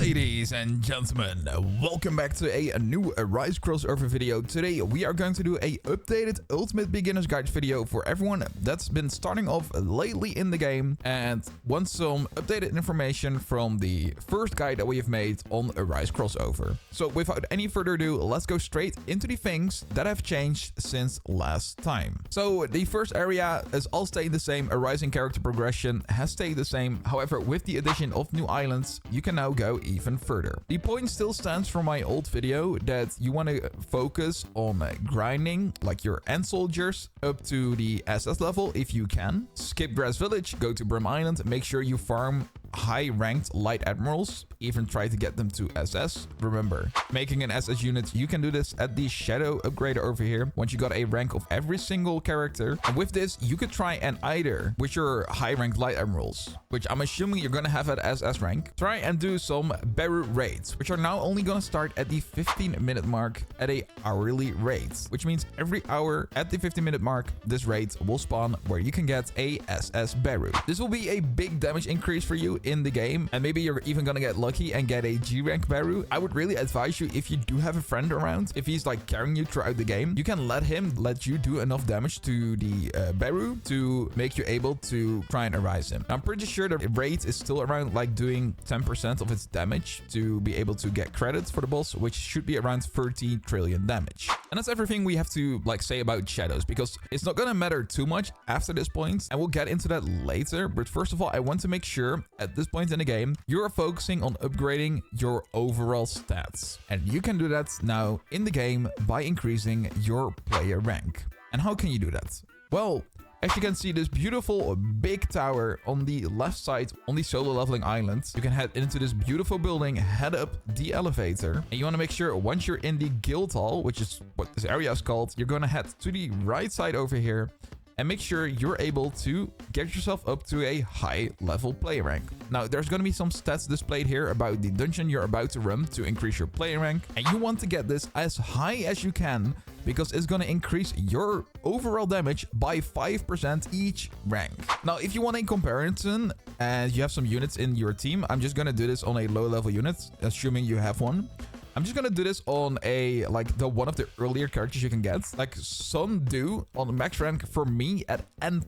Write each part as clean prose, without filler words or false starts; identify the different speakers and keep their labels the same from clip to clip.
Speaker 1: Ladies and gentlemen, welcome back to a new Rise crossover video. Today we are going to do a updated Ultimate Beginner's Guide video for everyone that's been starting off lately in the game and wants some updated information from the first guide that we have made on a Rise crossover. So without any further ado, let's go straight into the things that have changed since last time. So the first area has all stayed the same. A rising character progression has stayed the same. However, with the addition of new islands, you can now go even further. The point still stands from my old video that you want to focus on grinding like your end soldiers up to the SS level if you can. Skip Grass Village, go to Brim Island, make sure you farm high ranked light admirals, even try to get them to SS. Remember, making an SS unit, you can do this at the shadow upgrader over here once you got a rank of every single character. And with this, you could try and either with your high ranked light admirals, which I'm assuming you're gonna have at SS rank, try and do some Beru raids, which are now only gonna start at the 15-minute mark at a hourly rate, which means every hour at the 15-minute mark, this raid will spawn where you can get a SS Beru. This will be a big damage increase for you in the game, and maybe you're even gonna get lucky and get a G rank Beru. I would really advise you, if you do have a friend around, if he's like carrying you throughout the game, you can let you do enough damage to the Beru to make you able to try and arise him. I'm pretty sure the rate is still around like doing 10% of its damage to be able to get credits for the boss, which should be around 30 trillion damage. And that's everything we have to like say about shadows, because it's not gonna matter too much after this point, and we'll get into that later. But first of all, I want to make sure at this point in the game, you're focusing on upgrading your overall stats. And you can do that now in the game by increasing your player rank. And how can you do that? Well, as you can see, this beautiful big tower on the left side on the solo leveling island, you can head into this beautiful building, head up the elevator, and you want to make sure once you're in the guild hall, which is what this area is called, you're going to head to the right side over here and make sure you're able to get yourself up to a high level player rank. Now, there's going to be some stats displayed here about the dungeon you're about to run to increase your player rank, and you want to get this as high as you can because it's going to increase your overall damage by 5% each rank. Now, if you want a comparison and you have some units in your team, I'm just going to do this on a low level unit, assuming you have one. I'm just gonna do this on a, like, one of the earlier characters you can get. Like, some do on max rank for me at N+,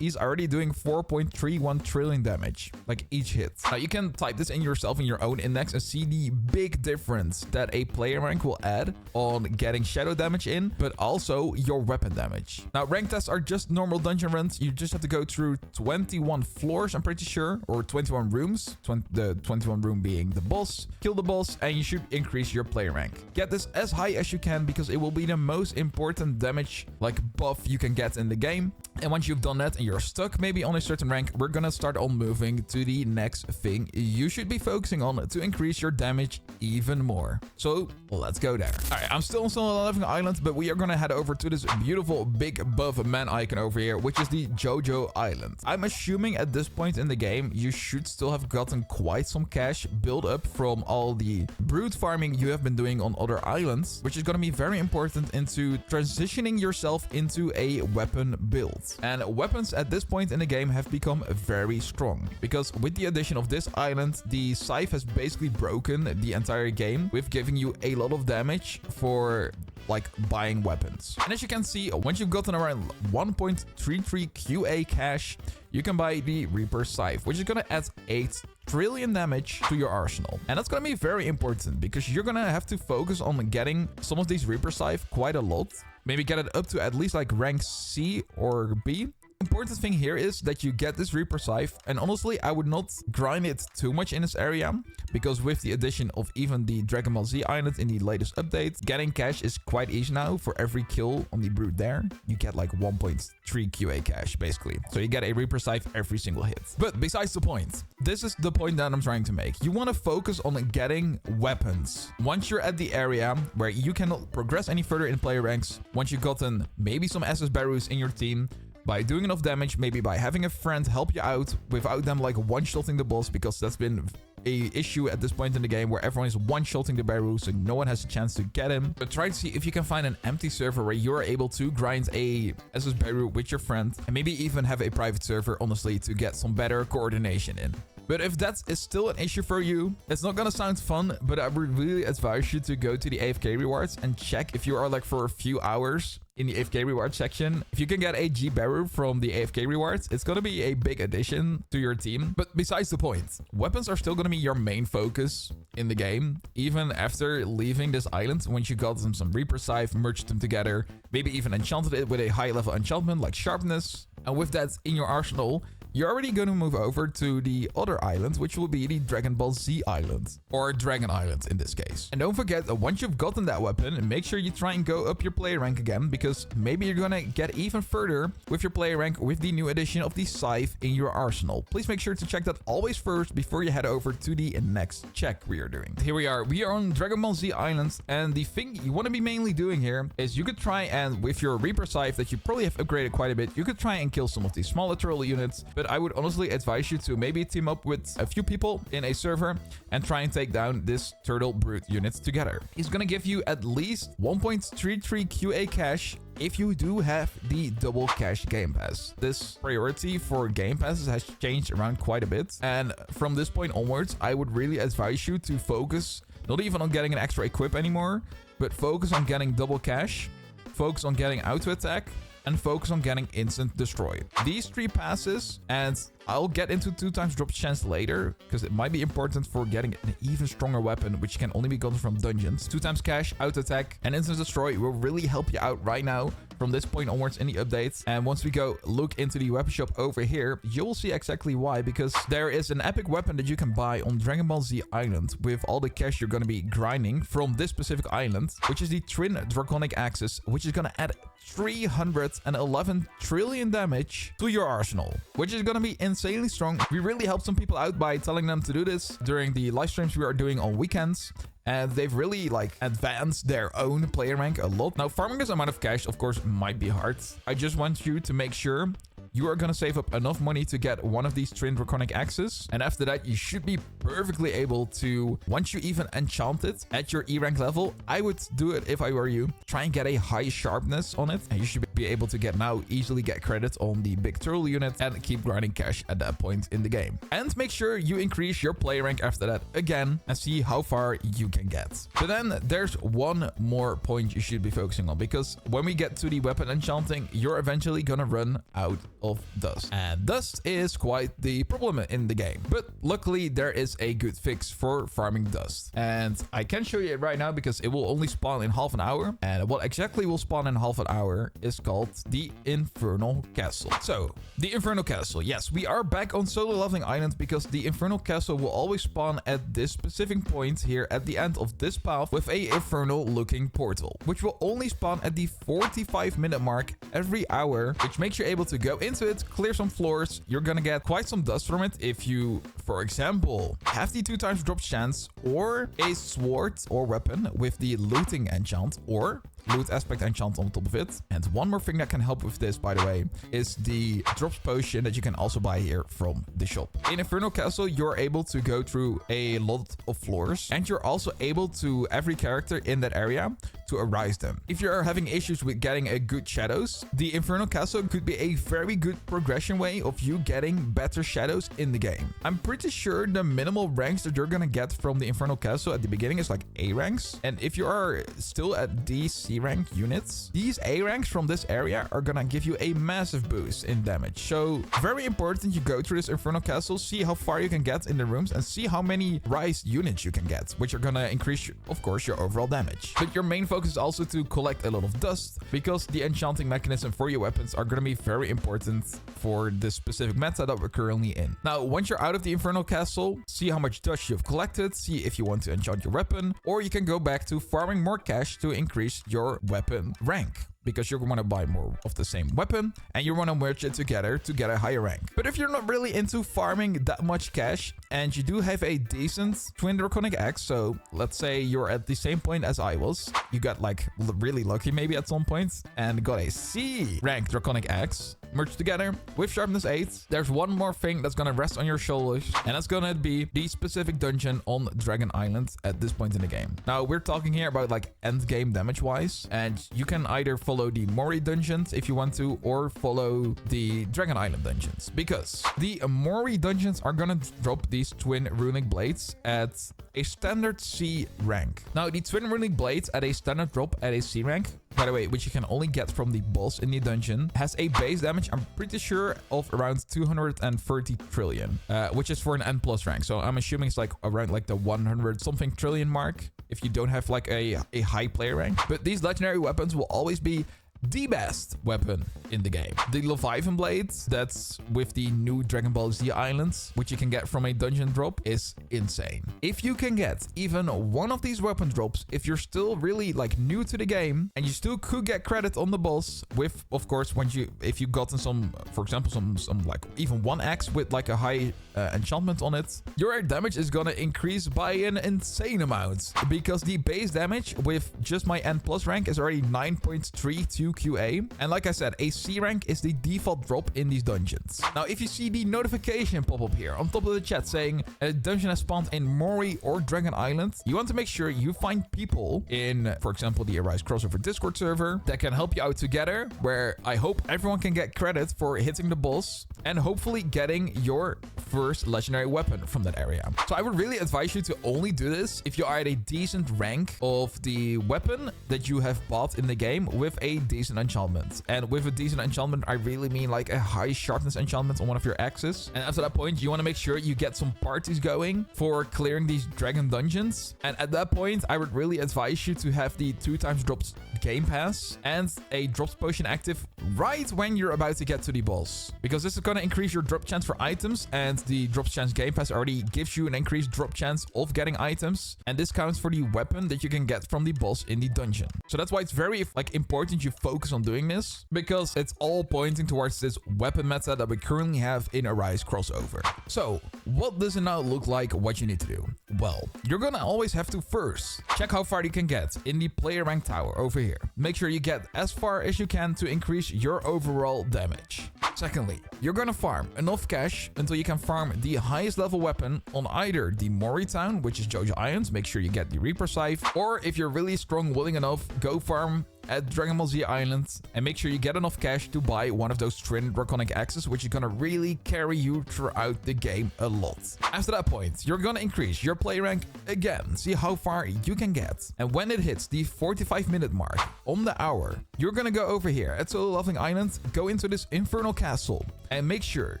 Speaker 1: he's already doing 4.31 trillion damage, like, each hit. Now, you can type this in yourself in your own index and see the big difference that a player rank will add on getting shadow damage in, but also your weapon damage. Now, rank tests are just normal dungeon runs. You just have to go through 21 floors, I'm pretty sure, or 21 rooms, the 21 room being the boss, kill the boss, and you should increase your player rank. Get this as high as you can because it will be the most important damage like buff you can get in the game. And once you've done that and you're stuck maybe on a certain rank, we're gonna start on moving to the next thing you should be focusing on to increase your damage even more. So let's go there. All right, I'm still on Solo Leveling Island, but we are gonna head over to this beautiful big buff man icon over here, which is the JoJo Island. I'm assuming at this point in the game, you should still have gotten quite some cash built up from all the brute farming you have been doing on other islands, which is going to be very important into transitioning yourself into a weapon build. And weapons at this point in the game have become very strong because with the addition of this island, the scythe has basically broken the entire game with giving you a lot of damage for like buying weapons. And as you can see, once you've gotten around 1.33 QA cash, you can buy the Reaper Scythe, which is going to add 8 trillion damage to your arsenal. And that's going to be very important because you're going to have to focus on getting some of these Reaper Scythe quite a lot. Maybe get it up to at least like rank C or B. Important thing here is that you get this Reaper Scythe, and honestly, I would not grind it too much in this area because with the addition of even the Dragon Ball Z Island in the latest update, getting cash is quite easy now. For every kill on the brute there, you get like 1.3 QA cash basically. So you get a Reaper Scythe every single hit. But besides the point, this is the point that I'm trying to make. You want to focus on getting weapons. Once you're at the area where you cannot progress any further in player ranks, once you've gotten maybe some SS Berus in your team, by doing enough damage, maybe by having a friend help you out without them like one-shotting the boss, because that's been a issue at this point in the game where everyone is one-shotting the Beru, so no one has a chance to get him. But try to see if you can find an empty server where you're able to grind a SS Beru with your friend, and maybe even have a private server, honestly, to get some better coordination in. But if that is still an issue for you, it's not gonna sound fun, but I would really advise you to go to the AFK rewards and check if you are like for a few hours in the AFK rewards section. If you can get a G Barrow from the AFK rewards, it's gonna be a big addition to your team. But besides the point, weapons are still gonna be your main focus in the game, even after leaving this island. Once you got some Reaper Scythe, merged them together, maybe even enchanted it with a high level enchantment like sharpness, and with that in your arsenal, you're already going to move over to the other island, which will be the Dragon Ball Z Island, or Dragon Island in this case. And don't forget that once you've gotten that weapon, make sure you try and go up your player rank again, because maybe you're going to get even further with your player rank with the new addition of the Scythe in your arsenal. Please make sure to check that always first before you head over to the next check we are doing. Here we are on Dragon Ball Z Island, and the thing you want to be mainly doing here is you could try and with your Reaper Scythe that you probably have upgraded quite a bit, you could try and kill some of these smaller turtle units, but I would honestly advise you to maybe team up with a few people in a server and try and take down this turtle brute unit together. He's gonna give you at least 1.33 QA cash if you do have the double cash game pass. This priority for game passes has changed around quite a bit, and from this point onwards I would really advise you to focus not even on getting an extra equip anymore, but focus on getting double cash, focus on getting auto attack, and focus on getting instant destroy. These 3 passes, and I'll get into 2x drop chance later, because it might be important for getting an even stronger weapon, which can only be gotten from dungeons. 2x cash, auto attack, and instant destroy will really help you out right now from this point onwards in the updates. And once we go look into the weapon shop over here, you will see exactly why, because there is an epic weapon that you can buy on Dragon Ball Z Island with all the cash you're going to be grinding from this specific island, which is the Twin Draconic Axis, which is going to add 311 trillion damage to your arsenal, which is going to be insanely strong. We really helped some people out by telling them to do this during the live streams we are doing on weekends, and they've really like advanced their own player rank a lot. Now, farming this amount of cash, of course, might be hard. I just want you to make sure you are going to save up enough money to get one of these Twin Draconic Axes. And after that, you should be perfectly able to, once you even enchant it at your E rank level, I would do it if I were you. Try and get a high sharpness on it, and you should be able to easily get credit on the big turtle unit and keep grinding cash at that point in the game. And make sure you increase your player rank after that again and see how far you can get. But then there's one more point you should be focusing on, because when we get to the weapon enchanting, you're eventually gonna run out of dust, and dust is quite the problem in the game. But luckily there is a good fix for farming dust, and I can show you it right now because it will only spawn in half an hour. And what exactly will spawn in half an hour is called the Infernal Castle. So the Infernal Castle, yes, we are back on solo leveling island, because the Infernal Castle will always spawn at this specific point here at the end of this path with a infernal looking portal, which will only spawn at the 45-minute mark every hour, which makes you able to go into it, clear some floors. You're gonna get quite some dust from it if you, for example, have the 2x drop chance or a sword or weapon with the looting enchant or loot aspect enchant on top of it. And one more thing that can help with this, by the way, is the drops potion that you can also buy here from the shop. In Infernal Castle, you're able to go through a lot of floors, and you're also able to, every character in that area, to arise them. If you're having issues with getting a good shadows, the Infernal Castle could be a very good progression way of you getting better shadows in the game. I'm pretty sure the minimal ranks that you're gonna get from the Infernal Castle at the beginning is like A ranks, and if you are still at D, C rank units, these A ranks from this area are gonna give you a massive boost in damage. So very important you go through this Infernal Castle, see how far you can get in the rooms, and see how many rise units you can get, which are gonna increase, of course, your overall damage. But your main focus is also to collect a lot of dust, because the enchanting mechanism for your weapons are gonna be very important for the specific meta that we're currently in. Now, once you're out of the Infernal Castle, see how much dust you've collected, see if you want to enchant your weapon, or you can go back to farming more cash to increase your weapon rank, because you're going to buy more of the same weapon and you want to merge it together to get a higher rank. But if you're not really into farming that much cash and you do have a decent Twin Draconic Axe, so let's say you're at the same point as I was, you got like really lucky maybe at some point and got a C rank Draconic Axe, merged together with sharpness 8. There's one more thing that's gonna rest on your shoulders, and that's gonna be the specific dungeon on Dragon Island at this point in the game. Now, we're talking here about like end game damage wise, and you can either follow the Mori dungeons if you want to, or follow the Dragon Island dungeons, because the Mori dungeons are gonna drop these twin runic blades at a standard C rank. Now, the twin runic blades at a standard drop at a C rank, by the way, which you can only get from the boss in the dungeon, has a base damage, I'm pretty sure, of around 230 trillion, which is for an N plus rank. So I'm assuming it's like around like the 100 something trillion mark if you don't have like a high player rank. But these legendary weapons will always be the best weapon in the game. The Leviathan blade that's with the new Dragon Ball Z islands, which you can get from a dungeon drop, is insane. If you can get even one of these weapon drops, if you're still really like new to the game, and you still could get credit on the boss with, of course, if you gotten some, for example, some like even one axe with like a high enchantment on it, your damage is gonna increase by an insane amount, because the base damage with just my N plus rank is already 9.32 QA, and like I said, a C rank is the default drop in these dungeons. Now, if you see the notification pop up here on top of the chat saying a dungeon has spawned in Mori or Dragon Island, you want to make sure you find people in, for example, the Arise Crossover Discord server that can help you out together, where I hope everyone can get credit for hitting the boss and hopefully getting your first legendary weapon from that area. So I would really advise you to only do this if you are at a decent rank of the weapon that you have bought in the game with a decent enchantment. And with a decent enchantment, I really mean like a high sharpness enchantment on one of your axes. And after that point, you want to make sure you get some parties going for clearing these dragon dungeons. And at that point, I would really advise you to have the 2x drops game pass and a drops potion active right when you're about to get to the boss, because this is going to increase your drop chance for items, and the drops chance game pass already gives you an increased drop chance of getting items, and this counts for the weapon that you can get from the boss in the dungeon. So that's why it's very like important you focus on doing this, because it's all pointing towards this weapon meta that we currently have in Arise crossover. So what does it now look like, what you need to do? Well, you're gonna always have to first check how far you can get in the player rank tower over here. Make sure you get as far as you can to increase your overall damage. Secondly, you're gonna farm enough cash until you can farm the highest level weapon on either the Mori town, which is Jojo Islands, make sure you get the Reaper Scythe, or if you're really strong willing enough, go farm at Dragon Ball Z Island and make sure you get enough cash to buy one of those twin draconic axes, which is gonna really carry you throughout the game a lot. After that point, you're gonna increase your play rank again, see how far you can get, and when it hits the 45-minute mark on the hour, you're gonna go over here at Solo Leveling Island, go into this Infernal Castle, and make sure,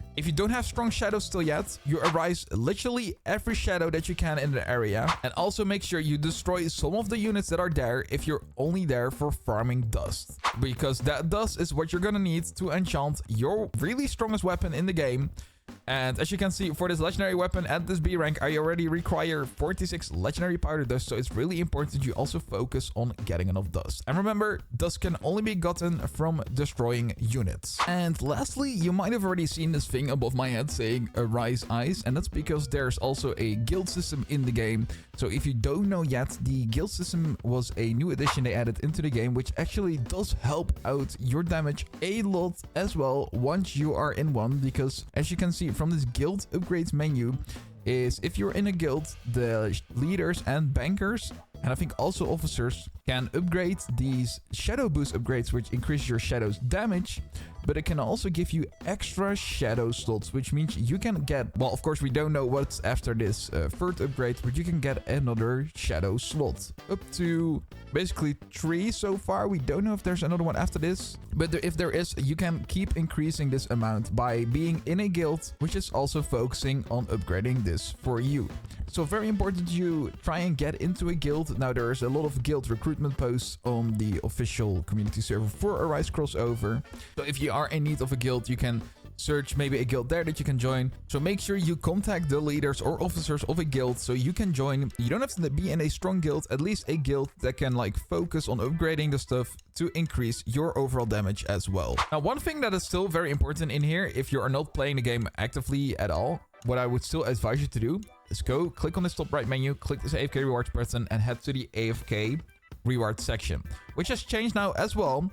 Speaker 1: if you don't have strong shadows still yet, you arise literally every shadow that you can in the area, and also make sure you destroy some of the units that are there if you're only there for farming dust, because that dust is what you're gonna need to enchant your really strongest weapon in the game. And as you can see, for this legendary weapon at this B rank, I already require 46 legendary powder dust, so it's really important you also focus on getting enough dust. And remember, dust can only be gotten from destroying units. And lastly, you might have already seen this thing above my head saying Arise Eyes, and that's because there's also a guild system in the game. So if you don't know yet, the guild system was a new addition they added into the game, which actually does help out your damage a lot as well once you are in one, because as you can see from this guild upgrades menu, is if you're in a guild, the leaders and bankers, and I think also officers, can upgrade these shadow boost upgrades, which increase your shadow's damage, but it can also give you extra shadow slots, which means you can get, well, of course, we don't know what's after this third upgrade, but you can get another shadow slot. Up to basically 3 so far. We don't know if there's another one after this, but if there is, you can keep increasing this amount by being in a guild, which is also focusing on upgrading this for you. So very important you try and get into a guild. Now there is a lot of guild recruitment posts on the official community server for Arise crossover. So if you are in need of a guild, you can search maybe a guild there that you can join. So make sure you contact the leaders or officers of a guild so you can join. You don't have to be in a strong guild, at least a guild that can like focus on upgrading the stuff to increase your overall damage as well. Now, one thing that is still very important in here, if you are not playing the game actively at all, what I would still advise you to do is go click on this top right menu, click this AFK Rewards button, and head to the AFK Rewards section, which has changed now as well.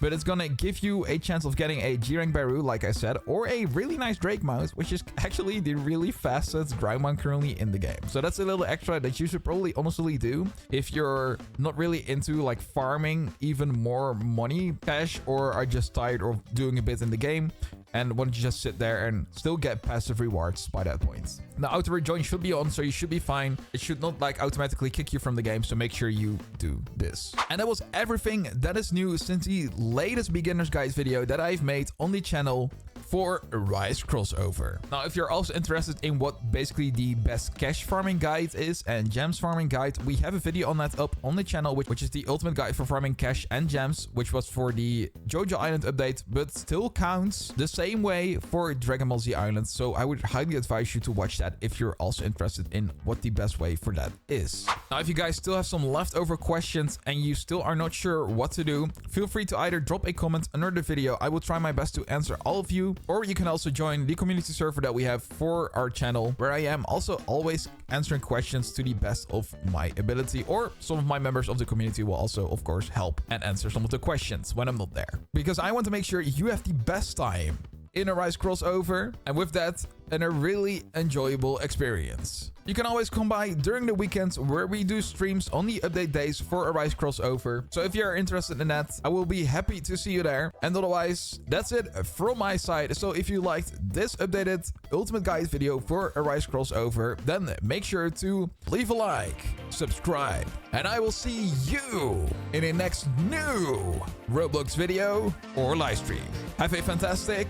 Speaker 1: but it's gonna give you a chance of getting a G-Rank Baru, like I said, or a really nice Drake mount, which is actually the really fastest ground mount currently in the game. So that's a little extra that you should probably honestly do if you're not really into like farming even more money cash, or are just tired of doing a bit in the game and want to just sit there and still get passive rewards by that point. Now, auto rejoin should be on, so you should be fine. It should not like automatically kick you from the game, so make sure you do this. And that was everything that is new since the latest beginner's guide video that I've made on the channel for Rise Crossover. Now, if you're also interested in what basically the best cash farming guide is and gems farming guide, we have a video on that up on the channel, which is the ultimate guide for farming cash and gems, which was for the Jojo Island update, but still counts the same way for Dragon Ball Z Island. So I would highly advise you to watch that if you're also interested in what the best way for that is. Now, if you guys still have some leftover questions and you still are not sure what to do, feel free to either drop a comment under the video. I will try my best to answer all of you, or you can also join the community server that we have for our channel, where I am also always answering questions to the best of my ability, or some of my members of the community will also, of course, help and answer some of the questions when I'm not there, because I want to make sure you have the best time in a Rise crossover, and with that, a really enjoyable experience. You can always come by during the weekends where we do streams on the update days for a Rise crossover. So if you're interested in that, I will be happy to see you there. And otherwise, that's it from my side. So if you liked this updated ultimate guide video for a Rise crossover, then make sure to leave a like, subscribe, and I will see you in a next new Roblox video or live stream. Have a fantastic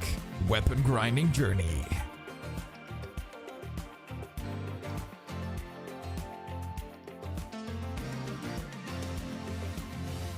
Speaker 1: weapon grinding journey.